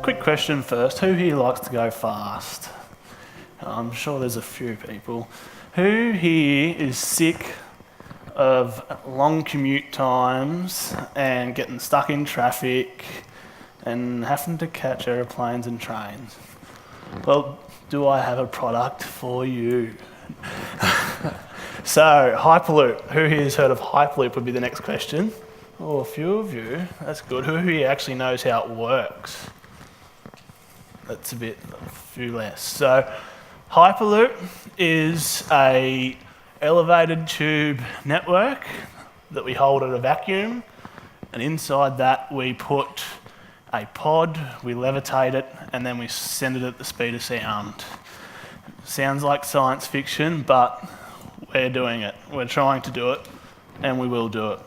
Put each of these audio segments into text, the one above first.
quick question first. Who here likes to go fast? I'm sure there's a few people. Who here is sick of long commute times and getting stuck in traffic and having to catch aeroplanes and trains? Well, do I have a product for you? So, Hyperloop. Who here has heard of Hyperloop would be the next question. Oh, a few of you. That's good. Who here actually knows how it works? That's a few less. So, Hyperloop is a elevated tube network that we hold at a vacuum, and inside that we put a pod, we levitate it, and then we send it at the speed of sound. Sounds like science fiction, but we're doing it. We're trying to do it, and we will do it.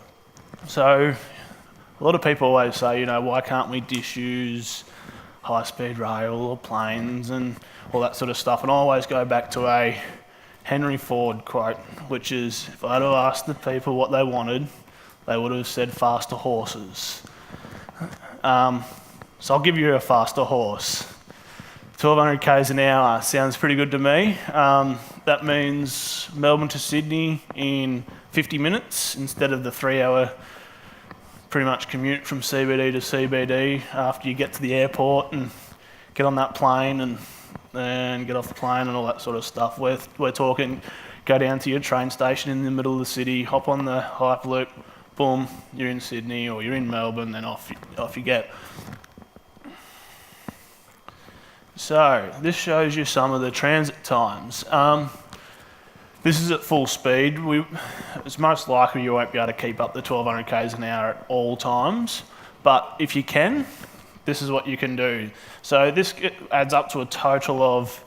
So a lot of people always say, why can't we disused high-speed rail or planes and all that sort of stuff? And I always go back to a Henry Ford quote, which is, if I had asked the people what they wanted, they would have said faster horses. So I'll give you a faster horse. 1200 k's an hour sounds pretty good to me. That means Melbourne to Sydney in 50 minutes instead of the 3-hour pretty much commute from CBD to CBD after you get to the airport and get on that plane and get off the plane and all that sort of stuff. We're talking, go down to your train station in the middle of the city, hop on the Hyperloop, boom, you're in Sydney or you're in Melbourne, then off you get. So this shows you some of the transit times. This is at full speed. It's most likely you won't be able to keep up the 1200 k's an hour at all times, but if you can, this is what you can do. So this adds up to a total of,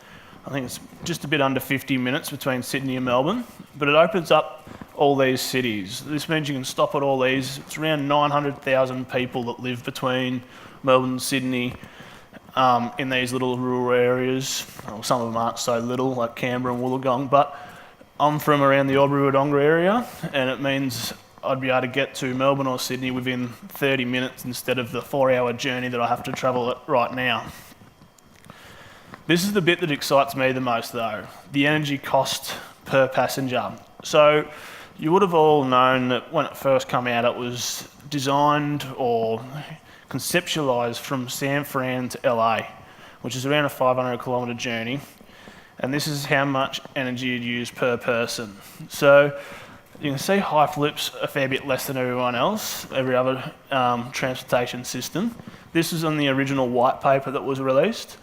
I think it's just a bit under 50 minutes between Sydney and Melbourne, but it opens up all these cities. This means you can stop at all these. It's around 900,000 people that live between Melbourne and Sydney in these little rural areas. Well, some of them aren't so little, like Canberra and Wollongong, but I'm from around the Albury-Wodonga area, and it means I'd be able to get to Melbourne or Sydney within 30 minutes instead of the 4-hour journey that I have to travel right now. This is the bit that excites me the most though, the energy cost per passenger. So you would have all known that when it first came out, it was designed or conceptualised from San Fran to LA, which is around a 500 kilometre journey. And this is how much energy you'd use per person. So you can see Hyperloop's a fair bit less than everyone else, every other transportation system. This is on the original white paper that was released.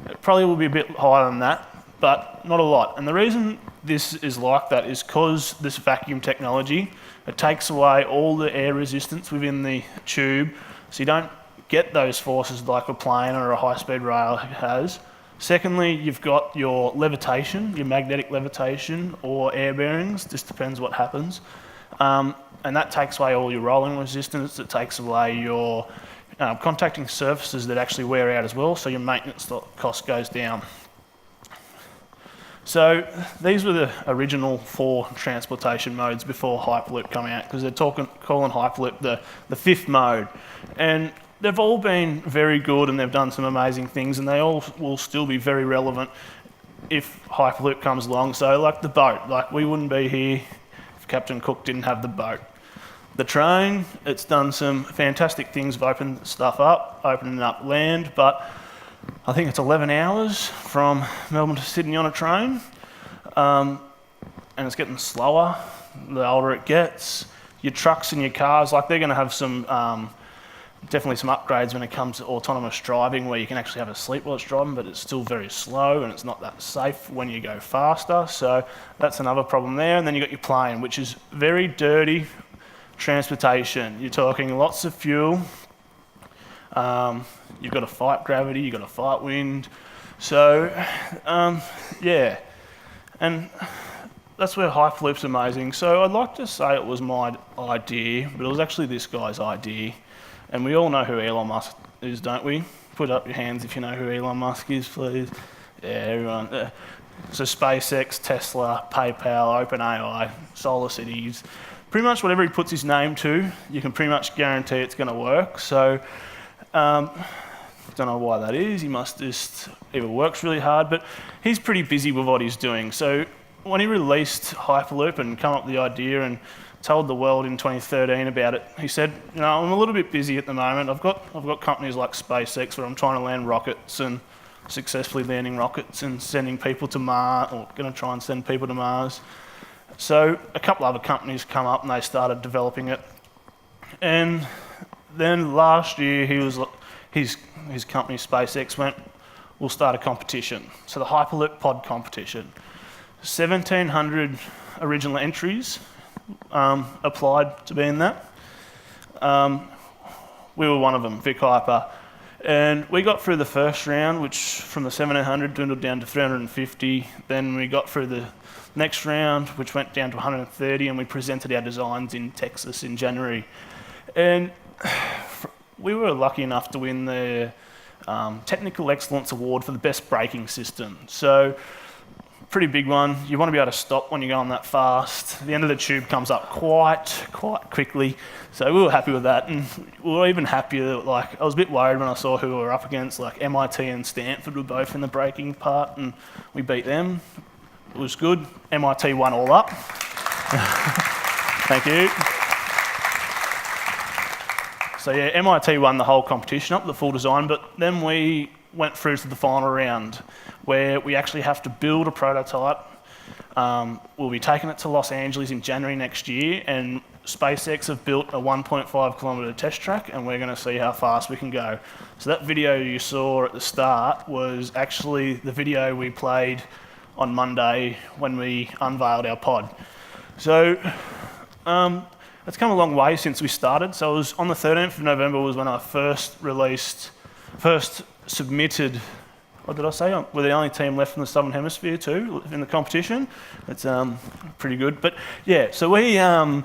It probably will be a bit higher than that, but not a lot. And the reason this is like that is because this vacuum technology, it takes away all the air resistance within the tube, so you don't get those forces like a plane or a high-speed rail has. Secondly, you've got your levitation, your magnetic levitation or air bearings, just depends what happens. And that takes away all your rolling resistance, it takes away your contacting surfaces that actually wear out as well, so your maintenance cost goes down. So these were the original 4 transportation modes before Hyperloop come out, because they're calling Hyperloop the 5th mode. And they've all been very good and they've done some amazing things, and they all will still be very relevant if Hyperloop comes along. So like the boat, like we wouldn't be here if Captain Cook didn't have the boat. The train, it's done some fantastic things of opening stuff up, opening up land, but I think it's 11 hours from Melbourne to Sydney on a train, and it's getting slower the older it gets. Your trucks and your cars, like they're going to have some definitely some upgrades when it comes to autonomous driving, where you can actually have a sleep while it's driving, but it's still very slow and it's not that safe when you go faster. So that's another problem there. And then you've got your plane, which is very dirty transportation. You're talking lots of fuel. You've got to fight gravity, you've got to fight wind. So, yeah. And that's where Hyperloop's amazing. So I'd like to say it was my idea, but it was actually this guy's idea. And we all know who Elon Musk is, don't we? Put up your hands if you know who Elon Musk is, please. Yeah, everyone. So SpaceX, Tesla, PayPal, OpenAI, Solar Cities, pretty much whatever he puts his name to, you can pretty much guarantee it's going to work. So Don't know why that is. He must just either works really hard, but he's pretty busy with what he's doing. So when he released Hyperloop and come up with the idea and told the world in 2013 about it, he said, you know, I'm a little bit busy at the moment. I've got companies like SpaceX where I'm trying to land rockets and successfully landing rockets and sending people to Mars, or going to try and send people to Mars. So a couple other companies come up and they started developing it. And then last year, his company SpaceX went, we'll start a competition. So the Hyperloop pod competition. 1,700 original entries applied to be in that. We were one of them, Vic Hyper. And we got through the first round, which from the 1,700 dwindled down to 350. Then we got through the next round, which went down to 130, and we presented our designs in Texas in January. And we were lucky enough to win the Technical Excellence Award for the best braking system. So, pretty big one. You want to be able to stop when you're going that fast. The end of the tube comes up quite quickly. So we were happy with that, and we were even happier that, like, I was a bit worried when I saw who we were up against. Like MIT and Stanford were both in the braking part, and we beat them. It was good. MIT won all up. Thank you. So yeah, MIT won the whole competition up, the full design, but then we went through to the final round where we actually have to build a prototype. We'll be taking it to Los Angeles in January next year, and SpaceX have built a 1.5 kilometre test track, and we're going to see how fast we can go. So that video you saw at the start was actually the video we played on Monday when we unveiled our pod. So it's come a long way since we started. So it was on the 13th of November was when I first submitted, what did I say? We're the only team left from the Southern Hemisphere too in the competition. It's pretty good. But yeah, so we come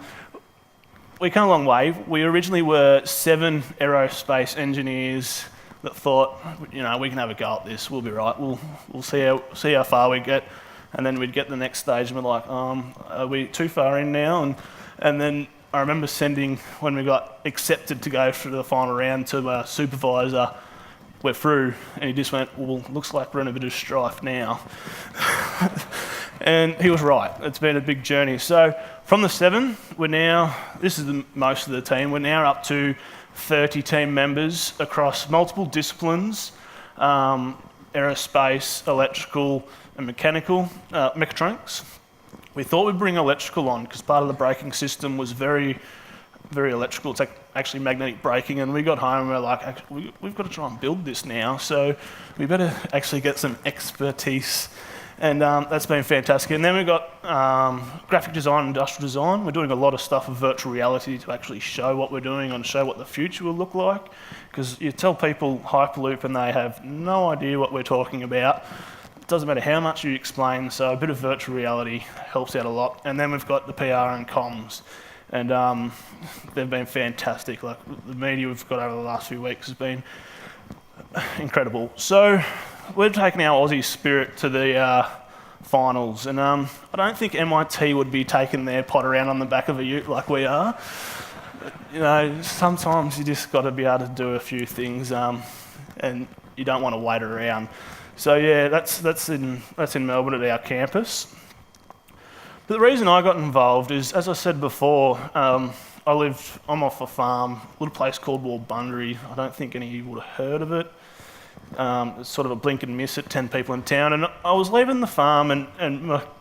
a long way. We originally were 7 aerospace engineers that thought, you know, we can have a go at this. We'll be right. We'll see how far we get, and then we'd get the next stage, and we're like, are we too far in now? And then I remember sending, when we got accepted to go through the final round, to our supervisor, we're through, and he just went, well, looks like we're in a bit of strife now. And he was right. It's been a big journey. So from the 7, we're now, this is most of the team, we're now up to 30 team members across multiple disciplines, aerospace, electrical, and mechanical, mechatronics. We thought we'd bring electrical on because part of the braking system was very, very electrical. It's actually magnetic braking, and we got home and we're like, we've got to try and build this now, so we better actually get some expertise. And that's been fantastic. And then we've got graphic design, industrial design. We're doing a lot of stuff with virtual reality to actually show what we're doing and show what the future will look like. Because you tell people Hyperloop and they have no idea what we're talking about. It doesn't matter how much you explain, so a bit of virtual reality helps out a lot. And then we've got the PR and comms. And they've been fantastic. Like, the media we've got over the last few weeks has been incredible. So we're taking our Aussie spirit to the finals, and I don't think MIT would be taking their pod around on the back of a ute like we are. You know, sometimes you just got to be able to do a few things, and you don't want to wait around. So yeah, that's in Melbourne at our campus. But the reason I got involved is, as I said before, I'm off a farm, a little place called Warbundry. I don't think any of you would have heard of it. It's sort of a blink and miss at 10 people in town. And I was leaving the farm, and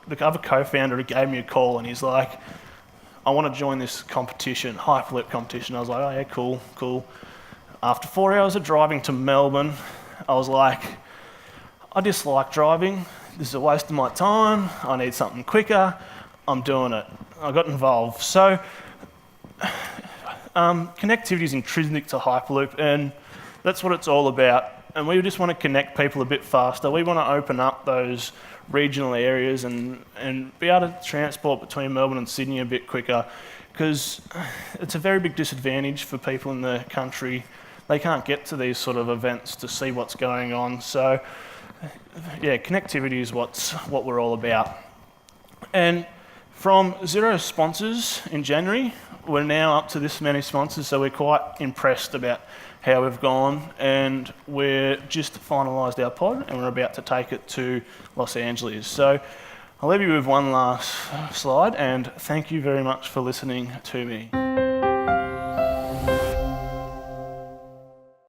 the other co-founder gave me a call, and he's like, I want to join this competition, Hyperloop competition. I was like, oh yeah, cool. After 4 hours of driving to Melbourne, I was like, I dislike driving. This is a waste of my time. I need something quicker. I'm doing it. I got involved. So connectivity is intrinsic to Hyperloop, and that's what it's all about. And we just want to connect people a bit faster. We want to open up those regional areas and be able to transport between Melbourne and Sydney a bit quicker, because it's a very big disadvantage for people in the country. They can't get to these sort of events to see what's going on. So yeah, connectivity is what we're all about. And from 0 sponsors in January, we're now up to this many sponsors, so we're quite impressed about how we've gone, and we're just finalised our pod and we're about to take it to Los Angeles. So I'll leave you with one last slide, and thank you very much for listening to me.